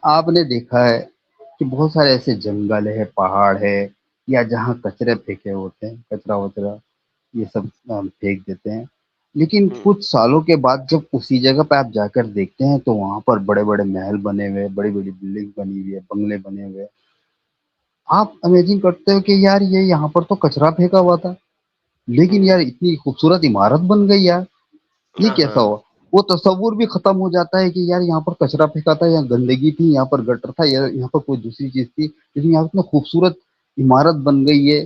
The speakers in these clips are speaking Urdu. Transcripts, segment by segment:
آپ نے دیکھا ہے کہ بہت سارے ایسے جنگل ہے، پہاڑ ہے، یا جہاں کچرے پھینکے ہوتے ہیں، کچرا وچرا یہ سب پھینک دیتے ہیں، لیکن کچھ سالوں کے بعد جب اسی جگہ پہ آپ جا کر دیکھتے ہیں تو وہاں پر بڑے بڑے محل بنے ہوئے، بڑی بڑی بلڈنگ بنی ہوئی ہے، بنگلے بنے ہوئے. آپ امیجن کرتے ہو کہ یار یہ یہاں پر تو کچرا پھینکا ہوا تھا، لیکن یار اتنی خوبصورت عمارت بن گئی یار، یہ کیسا ہوا؟ وہ تصور بھی ختم ہو جاتا ہے کہ یار یہاں پر کچرا پھینکا تھا، یہاں گندگی تھی، یہاں پر گٹر تھا، یہاں پر کوئی دوسری چیز تھی، لیکن یہاں اتنا خوبصورت عمارت بن گئی ہے،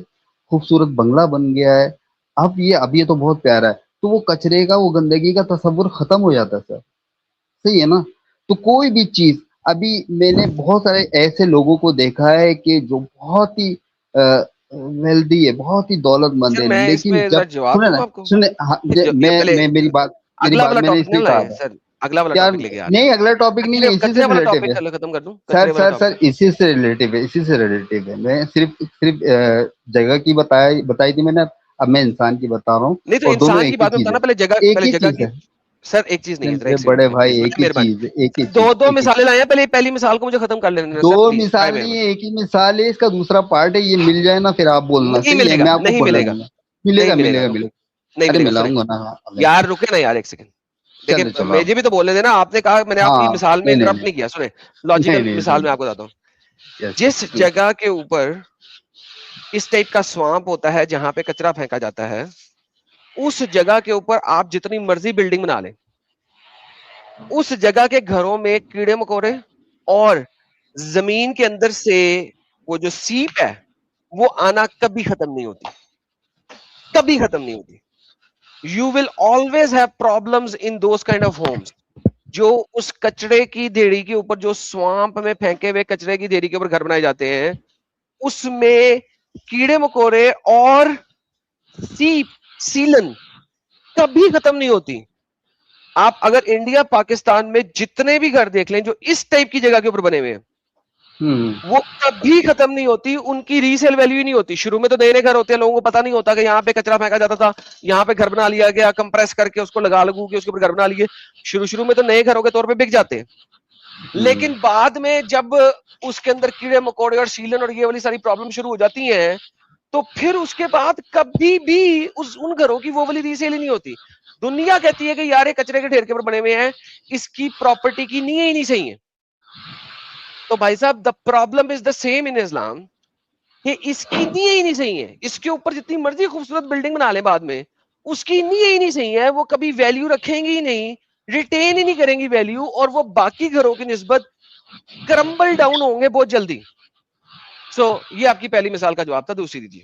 خوبصورت بنگلہ بن گیا ہے. اب یہ تو بہت پیارا ہے. تو وہ کچرے کا، وہ گندگی کا تصور ختم ہو جاتا ہے سر. صحیح ہے نا؟ تو کوئی بھی چیز، ابھی میں نے بہت سارے ایسے لوگوں کو دیکھا ہے کہ جو بہت ہی ویلدی ہے، بہت ہی دولت مند سر ہے، میں اس لیکن پہ جب جواب سنیں دوں نا، آپ کو. سنیں پہلے میں میری اگلا بات والا میں نے ٹاپک اس نہ لیے کہا لائیں تھا. سر, اگلا والا یار ٹاپک لے کے آ رہے ہیں. نہیں، اگلا ٹاپک نہیں ہے، اسی سے کچرے والا ریلیٹو ہے. ٹاپک ختم کر دوں, سر کچرے والا سر سر ٹاپک. اسی سے ریلیٹو ہے، اسی سے ریلیٹو ہے. میں صرف جگہ کی بتائی تھی میں نے، اب میں انسان کی بتا رہا ہوں، نہیں تو اور دونوں انسان کی ایک ہی بات میں چیز ہے. بتانا, پہلے جگہ, ایک پہلے ہی جگہ چیز کی. ہے سر ایک چیز نہیں ہے سر, میرے ایک بڑے سیکنڈ بھائی، پلیز, ایک ہی مہربانی. چیز، ایک ہی چیز، دو ایک ہی مثالیں چیز. لائیں ہیں, پہلے پہلی مثال کو مجھے ختم کر لینے دیں دو سر پلیز, برائے مثال نہیں مہربانی. ہے، ایک ہی مثال ہے. اس کا دوسرا پارٹ ہے، یہ مل جائے نا پھر آپ بولنا. نہیں صحیح ہے، ملے گا, میں آپ کو نہیں بولنے ملے گا, دوں گا. ملے نہیں گا ملے ملے گا, گا رکے, ملے گا. نہیں ارے ملے گا, سنیں ملاؤں گا نا. ہاں یار, رکے نا یار ایک سیکنڈ. دیکھیں چلو چلو آپ. مجھے بھی تو بولنے دینا, آپ نے کہا, میں نے آپ کی ہاں مثال میں نہیں نہیں انٹرپٹ نہیں نہیں کیا. سنیں, نہیں لاجیکل نہیں مثال نہیں. میں آپ کو بتاتا ہوں. یس جس یس. جگہ کے اوپر اس ٹائپ کا سوامپ ہوتا ہے جہاں پہ کچرا پھینکا جاتا ہے, اس جگہ کے اوپر آپ جتنی مرضی بلڈنگ بنا لیں, اس جگہ کے گھروں میں کیڑے مکوڑے اور زمین کے اندر سے وہ جو سیپ ہے وہ آنا کبھی ختم نہیں ہوتی, کبھی ختم نہیں ہوتی. You will always have problems in those kind of homes. جو اس کچڑے کی ڈھیری کے اوپر, جو سوامپ میں پھینکے ہوئے کچرے کی ڈھیری کے اوپر گھر بنائے جاتے ہیں, اس میں کیڑے مکوڑے اور سیلن کبھی ختم نہیں ہوتی. آپ اگر انڈیا پاکستان میں جتنے بھی گھر دیکھ لیں جو اس ٹائپ کی جگہ کے اوپر بنے ہوئے ہیں, وہ کبھی ختم نہیں ہوتی, ان کی ریسیل ویلیو ہی نہیں ہوتی. شروع میں تو نئے نئے گھر ہوتے ہیں, لوگوں کو پتا نہیں ہوتا کہ یہاں پہ کچرا پھینکا جاتا تھا, یہاں پہ گھر بنا لیا گیا, کمپریس کر کے اس کو لگا لگو کے اس کے اوپر گھر بنا لیے. شروع میں تو نئے گھروں کے طور پہ بک جاتے ہیں, لیکن بعد میں جب اس کے اندر کیڑے مکوڑے اور سیلن اور یہ والی ساری پرابلم شروع ہو جاتی ہیں, تو پھر اس کے بعد کبھی بھی ان گھروں کی وہ والی ریسیل ہی نہیں ہوتی. دنیا کہتی ہے کہ یار یہ کچرے کے ڈھیر کے اوپر بنے ہوئے ہیں, اس کی پراپرٹی کی نیے ہی نہیں صحیح ہے. تو بھائی صاحب, the problem is the same ان اسلام, کہ اس کی نیے ہی نہیں صحیح ہے. اس کے اوپر جتنی مرضی خوبصورت بلڈنگ بنا لیں بعد میں, اس کی نیے ہی نہیں صحیح ہے, وہ کبھی ویلیو رکھیں گی ہی نہیں, ریٹین ہی نہیں کریں گی ویلیو, اور وہ باقی گھروں کی نسبت کرمبل ڈاؤن ہوں گے بہت جلدی. سو یہ آپ کی پہلی مثال کا جواب تھا. دوسری دیجیے.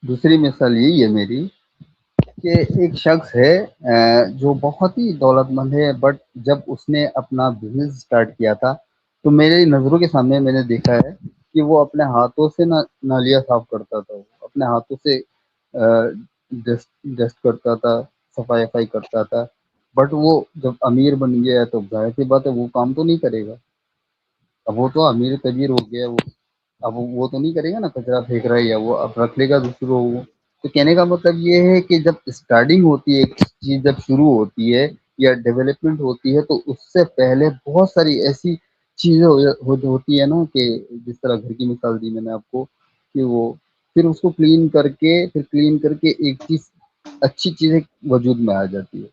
دوسری مثال یہی ہے میری کہ ایک شخص ہے جو بہت ہی دولت مند ہے، بٹ جب اس نے اپنا بزنس اسٹارٹ کیا تھا تو میرے نظروں کے سامنے میں نے دیکھا ہے کہ وہ اپنے ہاتھوں سے نالیاں صاف کرتا تھا، وہ اپنے ہاتھوں سے ڈسٹ کرتا تھا، صفائی کرتا تھا. بٹ وہ جب امیر بن گیا ہے تو ظاہر سی بات ہے وہ کام تو نہیں کرے گا. اب وہ تو امیر کبیر ہو گیا، وہ اب وہ تو نہیں کرے گا نا، کچرا پھینک رہا ہے یا وہ اب رکھ لے گا دوسروں کو. تو کہنے کا مطلب یہ ہے کہ جب اسٹارٹنگ ہوتی ہے ایک چیز، جب شروع ہوتی ہے یا ڈیولپمنٹ ہوتی ہے، تو اس سے پہلے بہت ساری ایسی چیزیں ہوتی ہے نا، کہ جس طرح گھر کی مثال دی میں نے آپ کو، کہ وہ پھر اس کو کلین کر کے ایک چیز اچھی چیزیں وجود میں آ جاتی ہے.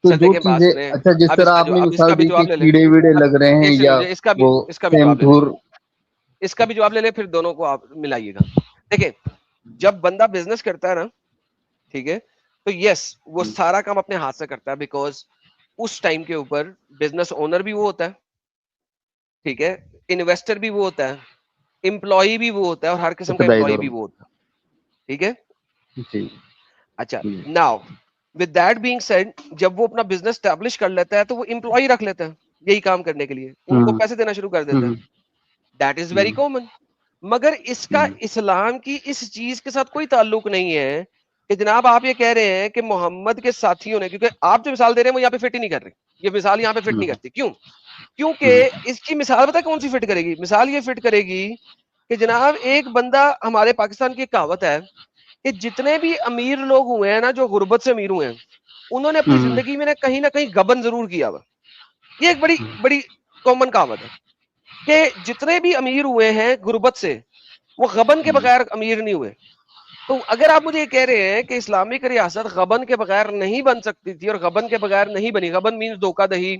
تو سر جو دیکھیں بات چیزیں، سنیں, اچھا جس اب طرح آپ نے اب اس کا مثال بھی دی کہ جواب لے لیں. کیڑے ویڑے اب لگ رہے ہیں ایک یا سیکنڈ, وہ اس کا بھی جواب لے لیں, سیمتھور. اس کا بھی جواب لے لیں, پھر دونوں کو آپ ملائیے گا. دیکھیں, جب بندہ بزنس کرتا ہے نا, ٹھیک ہے, تو یس وہ سارا کام اپنے ہاتھ سے کرتا ہے, بیکاز اس ٹائم کے اوپر بزنس اونر بھی وہ ہوتا ہے, ٹھیک ہے, انویسٹر بھی وہ ہوتا ہے, امپلائی بھی وہ ہوتا ہے, اور ہر قسم کا امپلائی بھی وہ ہوتا ہے, ٹھیک ہے. جی اچھا, now with that being said, جب وہ اپنا بزنس اسٹیبلش کر لیتا ہے تو وہ امپلائی رکھ لیتا ہے یہی کام کرنے کے لیے, ان کو پیسے دینا شروع کر دیتا ہے. That is very common. مگر اس کا اسلام کی اس چیز کے ساتھ کوئی تعلق نہیں ہے کہ جناب آپ یہ کہہ رہے ہیں کہ محمد کے ساتھیوں نے, کیونکہ آپ جو مثال دے رہے ہیں وہ یہاں پہ فٹ ہی نہیں کر رہی, یہ مثال یہاں پہ فٹ نہیں کرتی. کیوں؟ کیونکہ اس کی مثال پتہ کون سی فٹ کرے گی؟ مثال یہ فٹ کرے گی کہ جناب ایک بندہ, ہمارے پاکستان کی ایک کہاوت ہے کہ جتنے بھی امیر لوگ ہوئے ہیں نا, جو غربت سے امیر ہوئے ہیں, انہوں نے اپنی زندگی میں کہیں نہ کہیں گبن ضرور کیا ہوا. یہ ایک بڑی بڑی کامن کہاوت ہے کہ جتنے بھی امیر ہوئے ہیں غربت سے وہ غبن کے بغیر امیر نہیں ہوئے. تو اگر آپ مجھے یہ کہہ رہے ہیں کہ اسلامک ریاست غبن کے بغیر نہیں بن سکتی تھی اور غبن کے بغیر نہیں بنی, غبن مینز دھوکہ دہی,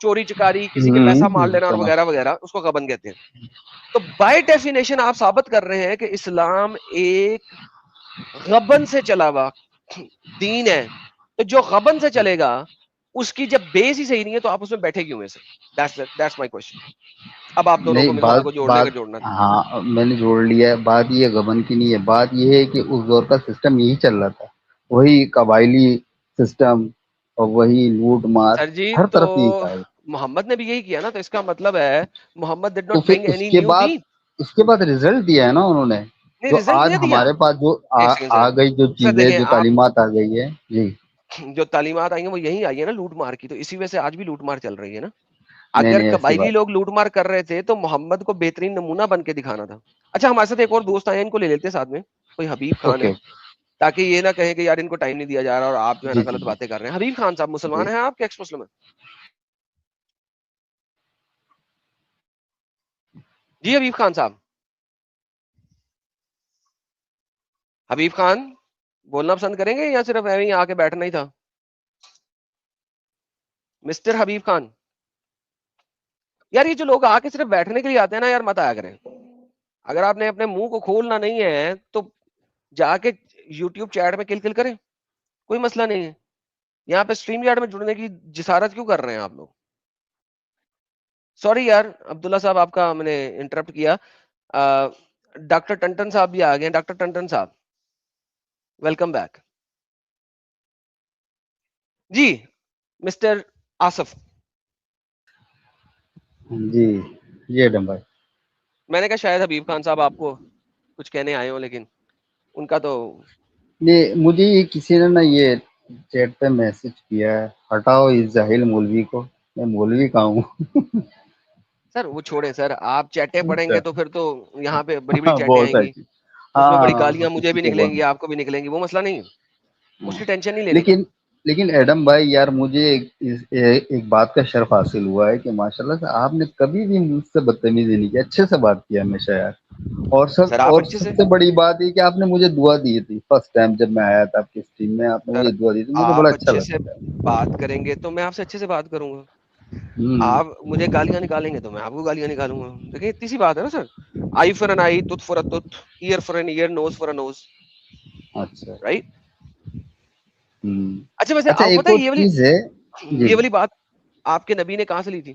چوری چکاری, کسی کے پیسہ مار لینا اور وغیرہ وغیرہ, اس کو غبن کہتے ہیں. تو بائی ڈیفینیشن آپ ثابت کر رہے ہیں کہ اسلام ایک غبن سے چلا ہوا دین ہے. تو جو غبن سے چلے گا اس کی جب بیس ہی صحیح نہیں ہے تو آپ اس میں بیٹھے کیوں ہیں سر؟ That's my question. اب آپ دونوں کو نہیں، مسئلوں کو جوڑنے کا جوڑنا. ہاں میں نے جوڑ لیا ہے. بات یہ غبن کی نہیں ہے، بات یہ ہے کہ اس دور کا سسٹم یہی چل رہا تھا، وہی قبائلی سسٹم اور وہی لوٹ مار، سر جی ہر تو طرف یہی تھا. محمد نے بھی یہی کیا نا, تو اس کا مطلب ہے محمد did تو not پھر bring any new deen. اس کے بعد رزلٹ دیا ہے نا انہوں نے، نہیں, جو رزلٹ آج نہیں دیا. ہمارے پاس جو ایک سیکنڈ آ سر, گئی جو سر چیزیں، دیکھیں جو آپ, تعلیمات آ گئی ہے جی. جو تعلیمات آئی ہیں وہ یہی آئی ہے نا لوٹ مار کی, تو اسی وجہ سے آج بھی لوٹ مار چل رہی ہے نا. نہیں اگر نہیں، ایسی قبائلی بات لوگ لوٹ مار کر رہے تھے تو محمد کو بہترین نمونہ بن کے دکھانا تھا. اچھا ہمارے ساتھ ایک اور دوست آئے ہیں, ان کو لے لیتے ہیں ساتھ میں, کوئی حبیب خان ہے, اوکے. تاکہ یہ نہ کہیں کہ یار ان کو ٹائم نہیں دیا جا رہا اور آپ جو ہے نا جی جی غلط باتیں کر رہے ہیں. حبیب خان صاحب جی مسلمان ہیں آپ کہ ایکس مسلم ہیں؟ جی حبیب خان صاحب, حبیب خان بولنا پسند کریں گے یا صرف ایویں آ کے بیٹھنا ہی تھا؟ مسٹر حبیب خان, یار یہ جو لوگ آ کے صرف بیٹھنے کے لیے آتے ہیں نا یار مت آیا کریں. اگر آپ نے اپنے منہ کو کھولنا نہیں ہے تو جا کے یوٹیوب چیٹ میں کل کل کریں, کوئی مسئلہ نہیں ہے. یہاں پہ اسٹریم یارڈ میں جڑنے کی جسارت کیوں کر رہے ہیں آپ لوگ؟ سوری یار عبداللہ صاحب, آپ کا میں نے انٹرپٹ کیا. ڈاکٹر ٹنٹن صاحب بھی آ گئے. ڈاکٹر ٹنٹن صاحب ویلکم بیک. جی مسٹر آصف, جی جی ایڈم بھائی. میں نے کہا شاید حبیب خان صاحب آپ کو کچھ کہنے آئے ہوں, لیکن ان کا تو یہ مجھے یہ کسی نے نا یہ چیٹ پہ میسج کیا ہے, ہٹاؤ اس جاہل مولوی کو. میں مولوی کہاں ہوں؟ سر وہ چھوڑیں سر, آپ چیٹیں پڑھیں گے تو پھر تو یہاں پہ بڑی بڑی ہاں چیٹیں بہت آئیں گی, اچھی. اس میں ہاں بڑی ہاں گالیاں مجھے کسی بھی کو نکلیں بول. گی, آپ کو بھی نکلیں گی, وہ مسئلہ نہیں ہے, اس کی ٹینشن نہیں لینی. لیکن ایڈم بھائی یار, مجھے ایک بات کا شرف حاصل ہوا ہے کہ ماشاءاللہ سے آپ نے کبھی بھی مجھ سے بدتمیزی نہیں کی, اچھے سے بات کیا ہمیشہ یار. سر آپ اور اچھے سب سے بڑی بات یہ کہ آپ نے مجھے دعا دی تھی فرسٹ ٹائم جب میں آیا تھا آپ کی اسٹریم میں, آپ نے سر مجھے دعا دی تھی, مجھے بڑا آپ اچھا اچھے لگا سے تھا. بات کریں گے تو میں آپ سے اچھے سے بات کروں گا. ہوں. آپ مجھے گالیاں نکالیں گے تو میں آپ کو گالیاں نکالوں گا. دیکھیں اتنی سی بات ہے نا sir, eye for an eye, tooth for a tooth, ear for an ear, nose for a nose, اچھا. رائٹ. ہوں. اچھا ویسے اچھا آپ ایک پتہ ہے اور چیز ہے. جی یہ والی بات آپ کے نبی نے کہاں سے لی تھی؟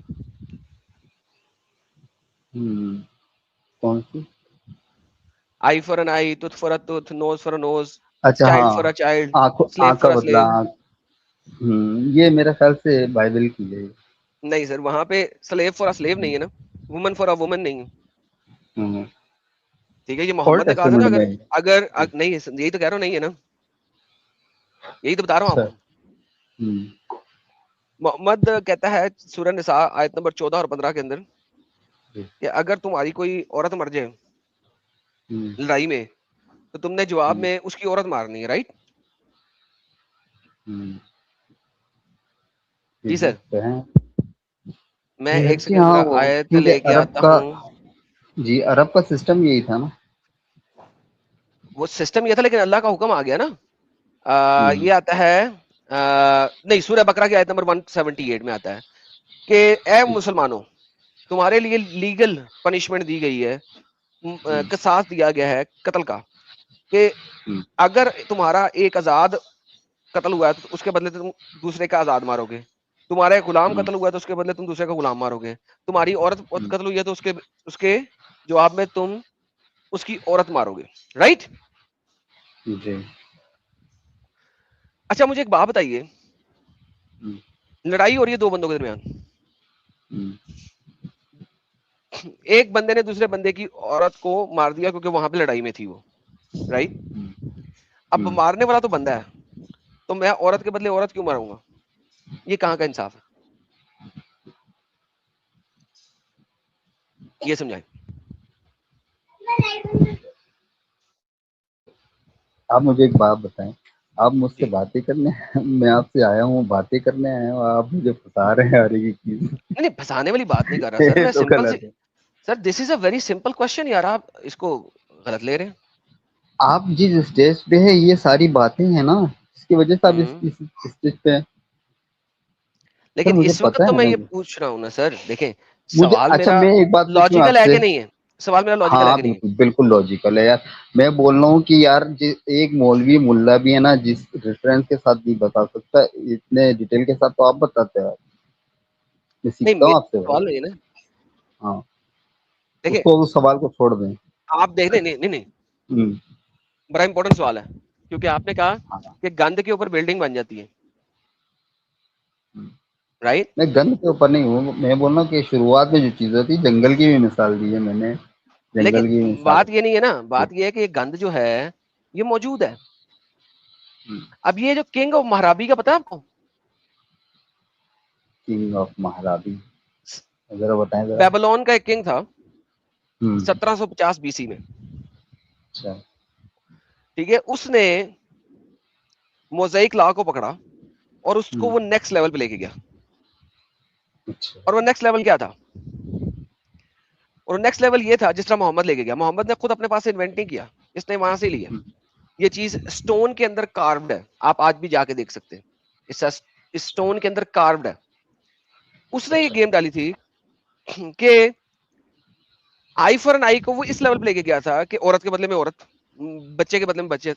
کون سی؟ Eye for an eye, tooth for a tooth, nose for a nose, اچھا چائلڈ ہاں, فار اے چائلڈ, سلیو آنکھ کا فار اے بدلہ سلیو. آنکھ. یہ میرے خیال سے بائبل کی ہے. نہیں سر, وہاں پہ سلیو فار اے سلیو نہیں ہے نا, وومن فار اے وومن نہیں ہے. ٹھیک ہے, یہ اولڈ محمد نے کہا تھا نا, ٹیسٹمنٹ اگر میں. اگر نہیں یہی تو کہہ رہا ہوں, نہیں ہے نا, یہی تو بتا رہا ہوں آپ اچھا. کو. محمد کہتا ہے سورہ نساء آیت نمبر 14 اور 15 کے اندر کہ اگر تمہاری کوئی عورت مر جائے لڑائی میں تو تم نے جواب میں اس کی عورت مارنی ہے, رائٹ؟ جی سر, میں ایک کہ سیکنڈ ہاں ذرا وہ آیت لے کیونکہ کے عرب آتا کا, ہوں. جی عرب کا سسٹم یہی تھا نا. وہ سسٹم یہ تھا, لیکن اللہ کا حکم آ گیا نا. یہ آتا ہے نہیں, سورہ بقرہ کی آیت نمبر 178 میں آتا ہے کہ اے مسلمانوں, تمہارے لیے لیگل پنشمنٹ دی گئی ہے, قصاص دیا گیا ہے قتل کا, کہ اگر تمہارا ایک آزاد قتل ہوا ہے تو اس کے بدلے تم دوسرے کا آزاد مارو گے, تمہارا ایک غلام قتل ہوا ہے تو اس کے بدلے تم دوسرے کا غلام مارو گے, تمہاری عورت قتل ہوئی ہے تو اس کے جواب میں تم اس کی عورت مارو گے, رائٹ؟ جی. اچھا مجھے ایک بات بتائیے, لڑائی ہو رہی ہے دو بندوں کے درمیان, ایک بندے نے دوسرے بندے کی عورت کو مار دیا کیونکہ وہاں پہ لڑائی میں تھی وہ, رائٹ؟ اب مارنے والا تو بندہ ہے, تو میں عورت کے بدلے عورت کیوں ماروں گا؟ یہ کہاں کا انصاف ہے؟ یہ سمجھائیں. آپ مجھے ایک بات بتائیں, آپ مجھ سے باتیں کرنے میں آپ سے آیا ہوں باتیں کرنے آیا ہوں, آپ مجھے پھنسا رہے ہیں ہر ایک چیز. نہیں پھنسانے والی بات نہیں کر رہا سر, میں تو سمپل سی, غلط ہے. سر دس از اے ویری سمپل کوشچن یار, آپ اس کو غلط لے رہے ہیں. آپ جس اسٹیج پہ ہے یہ ساری باتیں ہیں نا, اس کی وجہ سے آپ ہوں اس اسٹیج پہ ہیں. سر لیکن مجھے اس وقت پتا تو ہے میں نا, یہ پوچھ رہا ہوں نا سر, دیکھیں مجھے سوال اچھا میرا میں ایک بات پوچھوں آپ لاجیکل ہے سے. کہ نہیں ہے, سوال میرا لاجیکل ہے ہاں کہ نہیں ہے. بالکل بالکل لاجیکل ہے یار. میں بول رہا ہوں کہ یار ایک مولوی ملا بھی ہے نا, جس ریفرنس کے ساتھ نہیں بتا سکتا اتنے ڈیٹیل کے ساتھ, تو آپ بتاتے ہیں. میں نہیں سیکھتا ہوں میرا آپ سے بھائی. سوال نہیں ہے نا, ہاں اس دیکھیں کو اس سوال کو چھوڑ دیں. آپ دیکھ نہیں نہیں نہیں, ہوں. بڑا امپورٹنٹ سوال ہے, کیونکہ آپ نے کہا ہاں کہ گند کے اوپر بلڈنگ بن جاتی ہے, ہوں. رائٹ. میں گند کے اوپر نہیں ہوں, میں بول رہا ہوں کہ شروعات میں جو چیزیں تھی جنگل کی بھی مثال دی ہے میں نے, لیکن جنگل کی بھی مثال بات یہ نہیں ہے نا, بات یہ ہے کہ یہ گند جو ہے یہ موجود ہے. ہے. اب یہ جو کنگ آف مہرابی کا پتا ہے آپ کو, کنگ آف مہارابی, ذرا بتائیں ذرا. بیبلون کا ایک کنگ تھا ہوں. 1750 BC میں, اچھا. ٹھیک ہے. اس نے موزائک لا کو پکڑا اور اس کو ہوں. وہ نیکسٹ لیول پہ لے کے گیا. اچھا. اور وہ نیکسٹ لیول کیا تھا, اور نیکسٹ لیول یہ تھا جس طرح محمد لے کے گیا. محمد نے خود اپنے پاس سے انوینٹ نہیں کیا, اس نے وہاں سے لیا. ہوں. یہ چیز اسٹون کے اندر کاروڈ ہے, آپ آج بھی جا کے دیکھ سکتے ہیں, اس اسٹون کے اندر کاروڈ ہے. اس نے یہ اچھا. گیم ڈالی تھی کہ آئی فار این آئی کو وہ اس لیول پہ لے کے گیا تھا کہ عورت کے بدلے میں عورت, بچے کے بدلے میں بچے.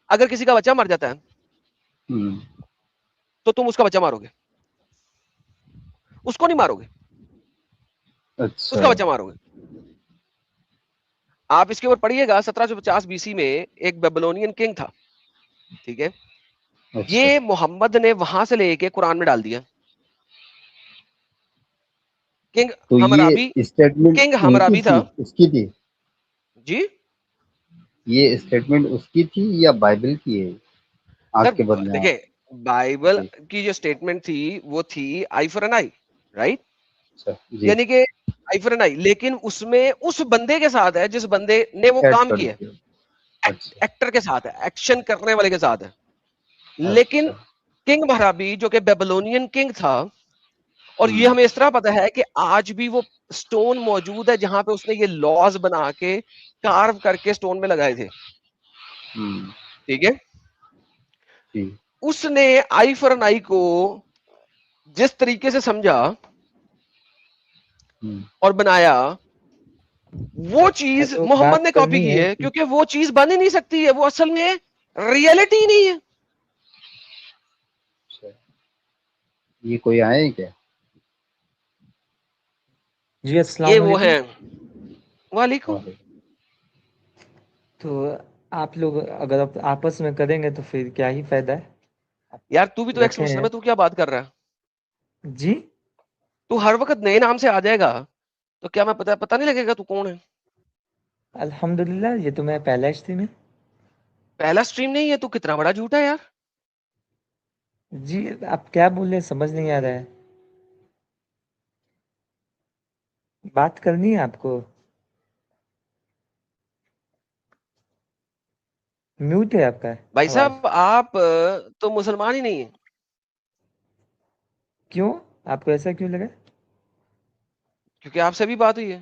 اگر کسی کا بچہ مر جاتا ہے ہوں. تو تم اس کا بچہ مارو گے, اس کو نہیں مارو گے, اس اچھا. کا بچہ مارو گے. آپ اس کے اوپر پڑھیے گا, 1750 BC میں ایک بیبلونین کنگ تھا, ٹھیک ہے. اچھا. یہ محمد نے وہاں سے لے کے قرآن میں ڈال دیا. کنگ تو یہ حمورابی, اسٹیٹمنٹ کنگ ان کی حمورابی تھی, تھا. اس کی تھی, جی یہ اسٹیٹمنٹ اس کی تھی یا بائبل کی ہے, سر آنکھ کے بدلے آنکھ. دیکھیں, بائبل جی. کی جو اسٹیٹمنٹ تھی وہ تھی آئی فار این آئی, رائٹ. اچھا. جی. یعنی کہ آئی فار این آئی, لیکن اس میں اس بندے کے ساتھ ہے جس بندے نے وہ ایڈ کام کر کیا ہے, دیا. اچھا. ایکٹر کے ساتھ ہے, ایکشن کرنے والے کے ساتھ ہے. لیکن اچھا. کنگ مہرابی جو کہ بیبلونین کنگ تھا, اور ہوں. یہ ہمیں اس طرح پتا ہے کہ آج بھی وہ سٹون موجود ہے جہاں پہ اس نے یہ لاز بنا کے کارو کر کے سٹون میں لگائے تھے, ہوں. ٹھیک ہے. جی. اس نے آئی فار این آئی کو جس طریقے سے سمجھا ہوں. اور بنایا, وہ ہاں چیز تو محمد بات نے کاپی کرنی کی ہے ہے, کہ کیونکہ وہ چیز بن ہی نہیں سکتی ہے, وہ اصل میں ریئلٹی نہیں ہے. اچھا. یہ کوئی آئے ہیں کیا؟ جی یہ السلام وہ علیکم. ہیں. وعلیکم. اور تو آپ لوگ اگر آپ آپس میں کریں گے تو پھر کیا ہی فائدہ ہے. یار تو بھی تو ایکس مسلم رکھیں. ہے, تو کیا بات کر رہا ہے, جی تو ہر وقت نئے نام سے آ جائے گا تو کیا میں پتا نہیں لگے گا تو کون ہے. الحمد للہ, یہ تو میں پہلا اسٹریم ہے. پہلا سٹریم نہیں ہے, تو کتنا بڑا جھوٹا ہے یار. جی آپ کیا بول رہے ہیں سمجھ نہیں آ رہا ہے. بات کرنی ہے آپ کو. میوٹ ہے آپ کا بھائی آواز. صاحب آپ تو مسلمان ہی نہیں ہیں. کیوں, آپ کو ایسا کیوں لگا؟ کیونکہ آپ سے بھی بات ہوئی ہے.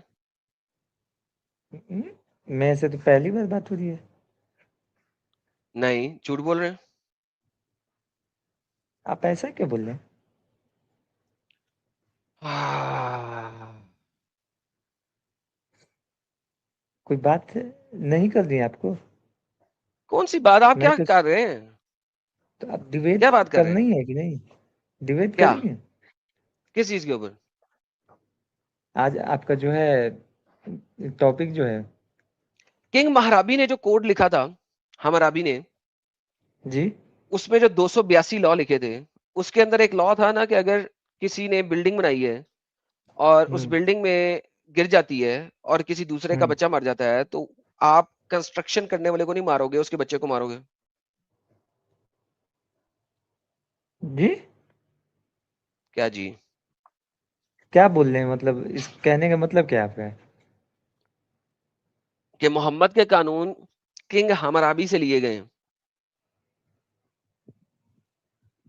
میں سے تو پہلی بار بات ہو رہی ہے. نہیں جھوٹ بول رہے ہیں. آپ ایسا کیا بول رہے ہیں؟ کوئی بات نہیں کر رہی آپ کو. کون سی بات, آپ میں کیا تو کر رہے ہیں, تو اب ڈیبیٹ کیا بات کر رہے کرنا ہیں, ہی ہے کہ نہیں, ڈیبیٹ کیا کریں گے. کس چیز کے اوپر. آج آپ کا جو ہے ٹاپک جو ہے. کنگ مہرابی نے جو کوڈ لکھا تھا, حمورابی نے, جی اس میں جو 282 لا لکھے تھے, اس کے اندر ایک لا تھا نا کہ اگر کسی نے بلڈنگ بنائی ہے اور اس ہوں بلڈنگ میں گر جاتی ہے اور کسی دوسرے کا ہوں بچہ مر جاتا ہے, تو آپ کنسٹرکشن کرنے والے کو نہیں مارو گے, اس کے بچے کو مارو گے. جی کیا جی, کیا بول رہے ہیں, مطلب اس کہنے کا مطلب کیا آپ کا ہے. کہ محمد کے قانون کنگ حمورابی سے لیے گئے ہیں.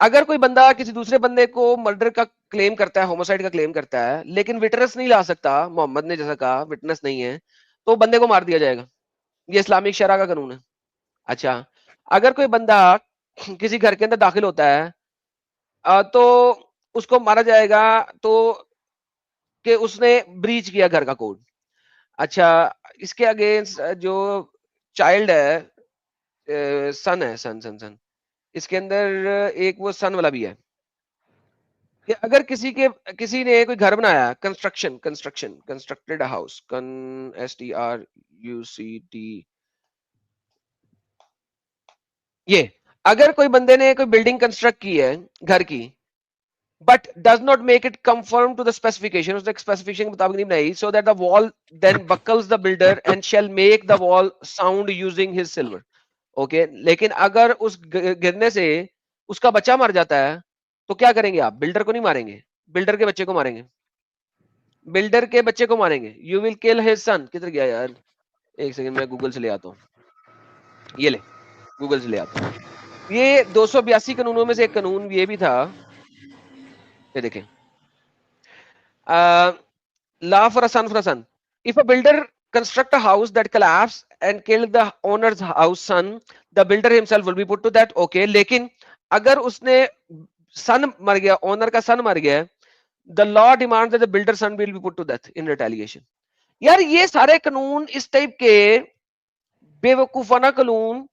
اگر کوئی بندہ کسی دوسرے بندے کو مرڈر کا کلیم کرتا ہے, ہوموسائڈ کا کلیم کرتا ہے, لیکن وٹنس نہیں لا سکتا, محمد نے جیسا کہا وٹنس نہیں ہے, تو بندے کو مار دیا جائے گا. یہ اسلامک شرع کا قانون ہے. اچھا, اگر کوئی بندہ کسی گھر کے اندر داخل ہوتا ہے تو اس کو مارا جائے گا تو کہ اس نے بریچ کیا گھر کا کوڈ. اچھا, اس کے اگینسٹ جو چائلڈ ہے, سن ہے, سن اس کے اندر ایک وہ سن والا بھی ہے کہ اگر کسی نے کوئی گھر بنایا, کنسٹرکٹڈ ہاؤس, STRUCT, یہ اگر کوئی بندے نے کوئی بلڈنگ کنسٹرکٹ کی ہے گھر کی, but does not make it conform to the specification, اس نے اسپیسیفکیشن کے مطابق نہیں بنائی, سو that the wall then buckles the builder and shall make the wall sound using his silver. Okay, لیکن اگر اس گرنے سے اس کا بچہ مر جاتا ہے تو کیا کریں گے آپ؟ بلڈر کو نہیں ماریں گے, بلڈر کے بچے کو ماریں گے, بلڈر کے بچے کو ماریں گے. یو ول کل ہز سن. کدھر گیا یار, ایک سیکنڈ میں گوگل سے لے آتا ہوں, یہ لے گوگل سے لے آتا ہوں. یہ 282 قانونوں میں سے ایک قانون یہ بھی تھا, یہ دیکھیں, لا فار سن فار سن. If a builder construct a house that collapse and kill the owner's house son, the builder himself will be put to that. Okay, لیکن اگر اس نے سن مر گیا, اونر کا سن مر گیا, the law demands that the builder son will be put to death in retaliation. یار یہ سارے قانون اس ٹائپ کے بے وقوفانہ قانون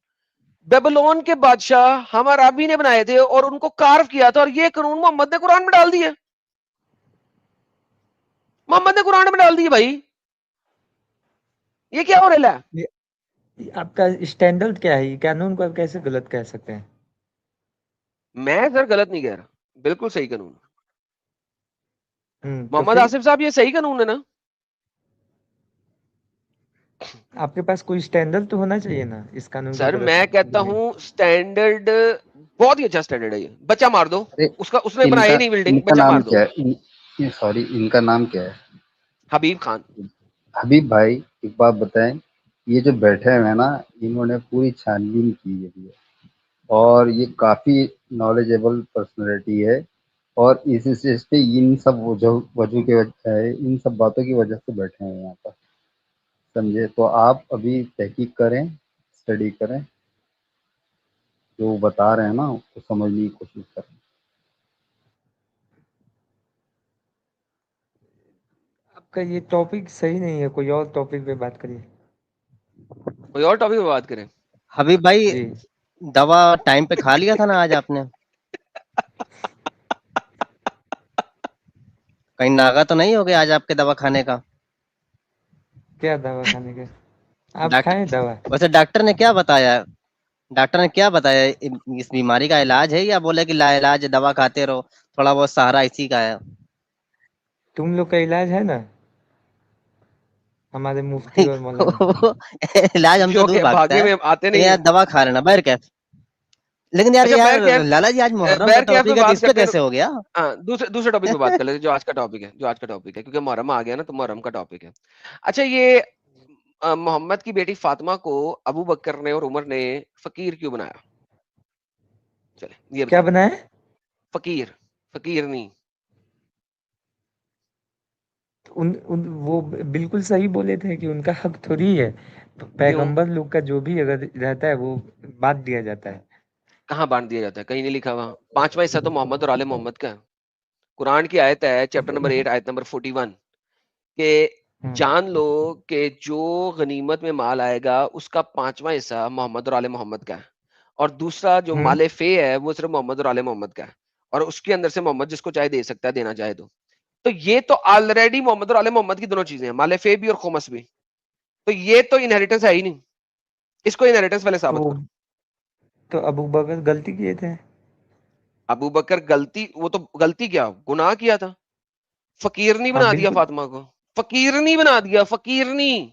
بیبلون کے بادشاہ حمورابی نے بنائے تھے اور ان کو کارو کیا تھا, اور یہ قانون محمد نے قرآن میں ڈال دیے. محمد نے قرآن میں ڈال دیے بھائی. یہ کیا ہو رہا ہے؟ آپ کا اسٹینڈرڈ کیا ہے؟ یہ قانون کو آپ کیسے غلط کہہ سکتے ہیں؟ میں سر غلط نہیں کہہ رہا, بالکل صحیح قانون. تو محمد پھر آصف صاحب یہ صحیح قانون ہے نا؟ آپ کے پاس کوئی اسٹینڈرڈ تو ہونا چاہیے نا اس قانون کو سر غلط میں کہتا کرنے میں۔ ہوں اسٹینڈرڈ بہت ہی اچھا اسٹینڈرڈ ہے. یہ بچہ مار دو, ارے اس نے ان بنائی کا نہیں ان بلڈنگ, کا بچہ نام مار دو. کیا ہے؟ سوری, ان کا نام کیا ہے؟ حبیب خان. حبیب بھائی ایک بات بتائیں, یہ جو بیٹھے ہوئے ہیں نا, انہوں نے پوری چھان بین کی ہے اور یہ کافی نالجیبل پرسنالٹی ہے, اور اس اسٹیج پہ ان سب وجہ کے ان سب باتوں کی وجہ سے بیٹھے ہیں یہاں پر, سمجھے؟ تو آپ ابھی تحقیق کریں, اسٹڈی کریں, جو وہ بتا رہے ہیں نا اس کو سمجھنے کی کوشش کریں. آپ کا یہ ٹاپک صحیح نہیں ہے, کوئی اور ٹاپک پہ بات کریے. کوئی اور ٹاپک پہ بات کریں. حبیب بھائی جی دوا ٹائم پہ کھا لیا تھا نا آج آپ نے؟ کہیں ناغا تو نہیں ہو گیا آج آپ کے دوا کھانے کا؟ کیا دوا کھانے کے؟ آپ کھائیں دوا؟ ویسے ڈاکٹر نے کیا بتایا؟ ڈاکٹر نے کیا بتایا اس بیماری کا علاج ہے, یا بولے کہ لا علاج دوا کھاتے رہو, تھوڑا بہت سہارا اسی کا ہے؟ تم لوگ کا علاج ہے نا ہمارے مفتی اور مولانا. علاج ہم سے جو دور کہ بھاگتا بھاگے ہے, میں آتے لیکن نہیں یار ہیں. دوا کھا لینا بیر کیف. لیکن یار اچھا یار بیر کیف, لالا جی آج محرم کا بیر کیف پہ ٹاپک ہے, تو بات اس پہ کرتے ہیں. کیسے ہو گیا؟ ہاں, دوسرے ٹاپک پہ بات کر لیتے جو آج کا ٹاپک ہے, کیونکہ محرم آ گیا نا, تو محرم کا ٹاپک ہے. اچھا, یہ محمد کی بیٹی فاطمہ کو ابو بکر نے اور عمر نے فقیر کیوں بنایا؟ چلے یہ کیا بتائیں. بنائے؟ فقیر نہیں. وہ بالکل صحیح بولے تھے کہ ان کا حق تھوڑی ہے, کیوں؟ پیغمبر لوگ کا جو بھی اگر رہتا ہے وہ بانٹ دیا جاتا ہے. کہاں بانٹ دیا جاتا ہے؟ کہیں نہیں لکھا ہوا. 5واں حصہ تو محمد اور آل محمد کا ہے. قرآن کی آیت ہے, چیپٹر نمبر 8 آیت نمبر 41, کہ جان لو کہ جو غنیمت میں مال آئے گا اس کا 5واں حصہ محمد اور آل محمد کا ہے, اور دوسرا جو مال فے ہے وہ صرف محمد اور آل محمد کا ہے, اور اس کے اندر سے محمد جس کو چاہے دے سکتا ہے, دینا چاہے تو یہ تو آلریڈی محمد اور آل محمد کی دونوں چیزیں ہیں, مال فے بھی اور خمس بھی. تو یہ تو انہیریٹنس ہے ہی نہیں, اس کو انہیریٹنس والے ثابت کرو. تو ابو بکر غلطی کیے تھے. ابو بکر غلطی, وہ تو غلطی کیا, گناہ کیا تھا. فقیر نہیں بنا دیا فاطمہ کو, فقیر نہیں بنا دیا, فقیر نہیں.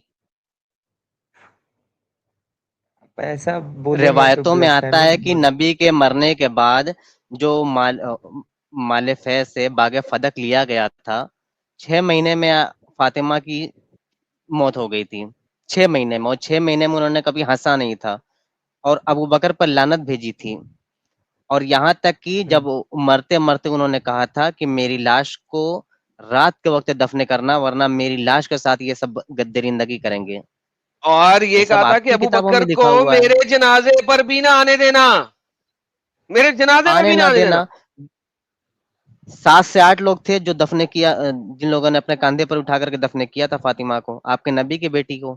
ایسا بولیں گے تو روایتوں میں آتا ہے کہ بلاسفیمی. نبی کے مرنے کے بعد جو مال فیض سے باغ فدق لیا گیا تھا, 6 مہینے میں فاطمہ کی موت ہو گئی تھی. 6 مہینے میں, اور 6 مہینے میں انہوں نے کبھی ہنسا نہیں تھا, اور ابو بکر پر لعنت بھیجی تھی. اور یہاں تک کہ جب مرتے مرتے انہوں نے کہا تھا کہ میری لاش کو رات کے وقت دفن کرنا ورنہ میری لاش کے ساتھ یہ سب گدرندگی کریں گے. اور یہ کہا سب تھا آپ کہ کی ابو کتابوں بکر میں کو لکھا ہوا ہے. میرے جنازے پر بھی نہ آنے دینا, میرے جنازے میں آنے بھی نہ نہ آنے دینا. دینا. 7 سے 8 لوگ تھے جو دفن کیا, جن لوگوں نے اپنے کاندھے پر اٹھا کر کے دفن کیا تھا فاطمہ کو, آپ کے نبی کی بیٹی کو.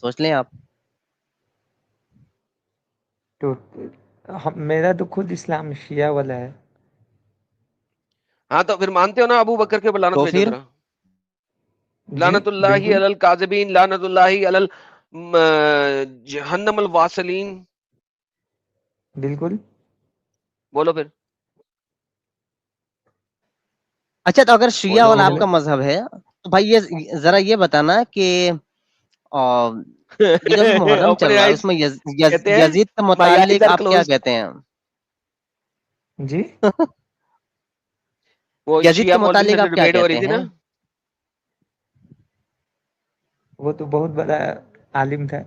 سوچ لیں آپ. تو میرا تو خود اسلام شیعہ والا ہے. ہاں تو پھر مانتے ہو نا ابو بکر کے لعنت تو بھیجو پھر ذرا. جی لعنت اللہ علی بالکل الکاذبین, لعنت اللہ علی جہنم الواصلین. بالکل. بولو پھر. اچھا تو اگر شیعہ بولو. والا آپ کا مذہب ہے تو بھائی یہ ذرا یہ بتانا کہ یہ جو ابھی محرم چل اپنے رہا ہے آئیز اس میں کہتے ہیں یزید کے مائی آئیز متعلق آر آپ کیا کلوزڈ. کہتے ہیں؟ جی وہ یزید شیعہ کے مولوی سے متعلق جو آپ کیا ڈیبیٹ ہو رہی کہتے تھی ہیں؟ نا, وہ تو بہت بڑا عالم تھا.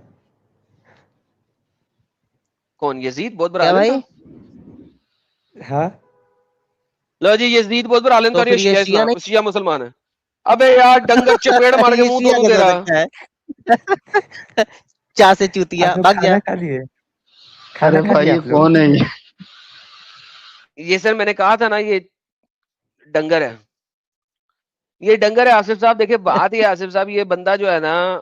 کون یزید بہت بڑا کیا عالم تھا؟ بھائی؟ ہاں لو جی یزید بہت بڑا عالم تھا تو اور یہ پھر یہ شیعہ شیعہ اسلام نہیں, شیعہ مسلمان ہے. ابے یار ڈنگر چپیڑ مار کے یہ منہ دھو شیعہ دوں کیسے ہو تیرا. سکتا ہے؟ چا سے چوتیا آپ لوگ بھاگ جا. کھانا کھا لیے؟ کھانا ارے کھا بھائی لیے یہ آپ لوگ؟ کون ہے یہ؟ یہ سر میں نے کہا تھا نا یہ ڈنگر ہے, یہ ڈنگر ہے آصف صاحب. دیکھیں بات یہ آصف صاحب, یہ بندہ جو ہے نا,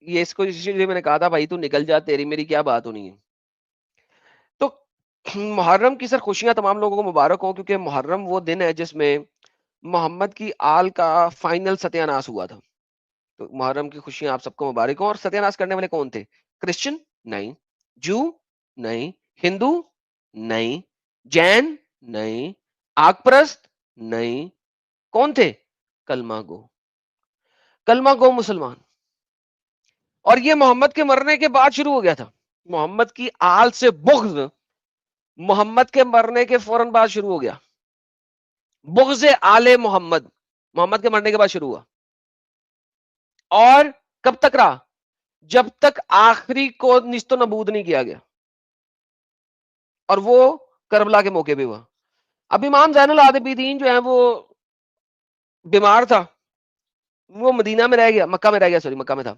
یہ اس کو اسی لیے میں نے کہا تھا بھائی تو نکل جا, تیری میری کیا بات ہونی ہے. تو محرم کی سر خوشیاں تمام لوگوں کو مبارک ہوں, کیونکہ محرم وہ دن ہے جس میں محمد کی آل کا فائنل ستیہ ناش ہوا تھا. تو محرم کی خوشیاں آپ سب کو مبارک ہوں. اور ستیہ ناش کرنے والے کون تھے؟ کرسچن نہیں, جو نہیں, ہندو نہیں, جین نہیں, آگ پرست نہیں. کون تھے؟ کلمہ گو, کلمہ گو مسلمان. اور یہ محمد کے مرنے کے بعد شروع ہو گیا تھا. محمد کی آل سے بغض محمد کے مرنے کے فوراً بعد شروع ہو گیا. بغض آل محمد محمد کے مرنے کے بعد شروع ہوا. اور کب تک رہا؟ جب تک آخری کو نیست و نبود نہیں کیا گیا, اور وہ کربلا کے موقع پہ ہوا. اب امام زین العابدین جو ہیں وہ بیمار تھا, وہ مدینہ میں رہ گیا, مکہ میں رہ گیا, سوری مکہ میں تھا,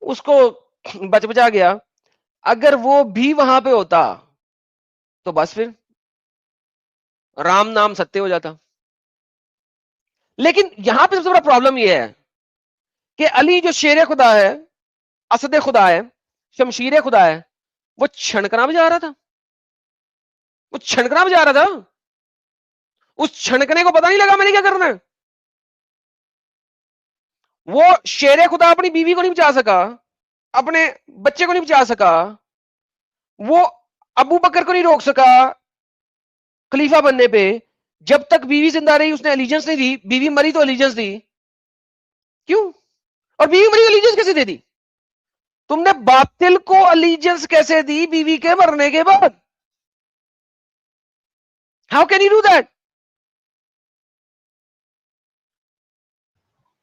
اس کو بچ بچا گیا. اگر وہ بھی وہاں پہ ہوتا تو بس پھر رام نام ستیہ ہو جاتا. لیکن یہاں پہ سب سے بڑا پرابلم یہ ہے کہ علی جو شیر خدا ہے, اسد خدا ہے, شمشیر خدا ہے, وہ چھڑکنا بجا رہا تھا. وہ چھڑکنا بجا رہا تھا. اس چھڑکنے کو پتا نہیں لگا میں نے کیا کرنا ہے. وہ شیر خدا اپنی بیوی کو نہیں بچا سکا, اپنے بچے کو نہیں بچا سکا, وہ ابو بکر کو نہیں روک سکا خلیفہ بننے پہ. جب تک بیوی زندہ رہی اس نے الیجنس نہیں دی, بیوی مری تو الیجنس دی. کیوں؟ اور بیوی مری الیجنس کیسے دے دی؟ تم نے باطل کو الیجنس کیسے دی بیوی کے مرنے کے بعد؟ How can you do that?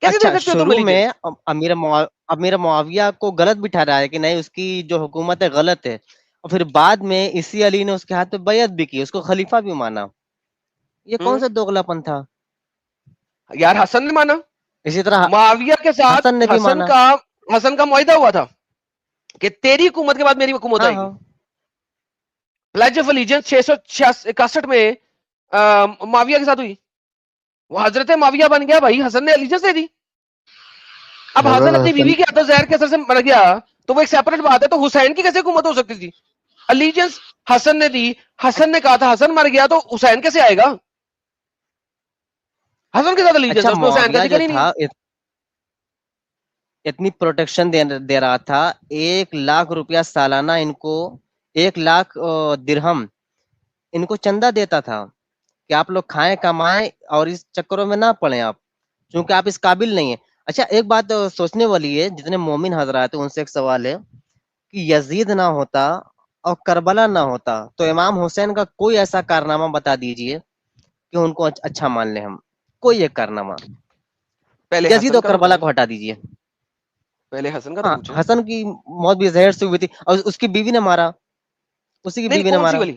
کیسے دے اچھا سکتے ہو تم شروع میں الیجنس؟ امیر معاویہ کو غلط بٹھا رہا ہے کہ نہیں اس کی جو حکومت ہے غلط ہے, اور پھر بعد میں اسی علی نے اس کے ہاتھ پہ بیعت بھی کی, اس کو خلیفہ بھی مانا. یہ کون سا دوغلا پن تھا؟ یار حسن نے مانا, اسی طرح معاویہ کے ساتھ حسن نے بھی مانا. حسن کا معاہدہ ہوا تھا کہ تیری حکومت کے بعد میری حکومت ہاں آئے گی. ہاں پلیج آف الیجنس 661 میں معاویہ کے ساتھ ہوئی. وہ حضرت معاویہ بن گیا بھائی, حسن نے الیجنس دے دی. اب حسن حضرت اپنی حسن بیوی کے ہاتھوں زہر کے اثر سے مر گیا تو وہ ایک سیپریٹ بات ہے. تو حسین کی کیسے حکومت ہو سکتی تھی؟ الیجنس حسن نے دی, حسن نے کہا تھا حسن مر گیا تو حسین کیسے آئے گا؟ حسن کے ساتھ الیجنس اچھا ہے, اس میں حسین کا معاویہ جو ذکر ہی نہیں ہے. تھا اتنی پروٹیکشن دے رہا تھا, 1 لاکھ روپیہ سالانہ ان کو, 1 لاکھ درہم ان کو چندہ دیتا تھا کہ آپ لوگ کھائیں کمائیں اور اس چکروں میں نہ پڑیں آپ, چونکہ آپ اس قابل نہیں ہیں. اچھا ایک بات سوچنے والی ہے, جتنے مومن حضرات ہیں ان سے ایک سوال ہے کہ یزید نہ ہوتا اور کربلا نہ ہوتا تو امام حسین کا کوئی ایسا کارنامہ بتا دیجئے کہ ان کو اچھا مان لیں ہم. کوئی ایک کارنامہ, پہلے یزید حسن اور کا تو کربلا پوچھیں, کو ہٹا دیجئے. پہلے حسن کا تو ہاں پوچھیں. حسن کی موت بھی زہر سے ہوئی تھی اور اس کی بیوی نے مارا, اسی کی نہیں بیوی نے کون سی مارا. والی؟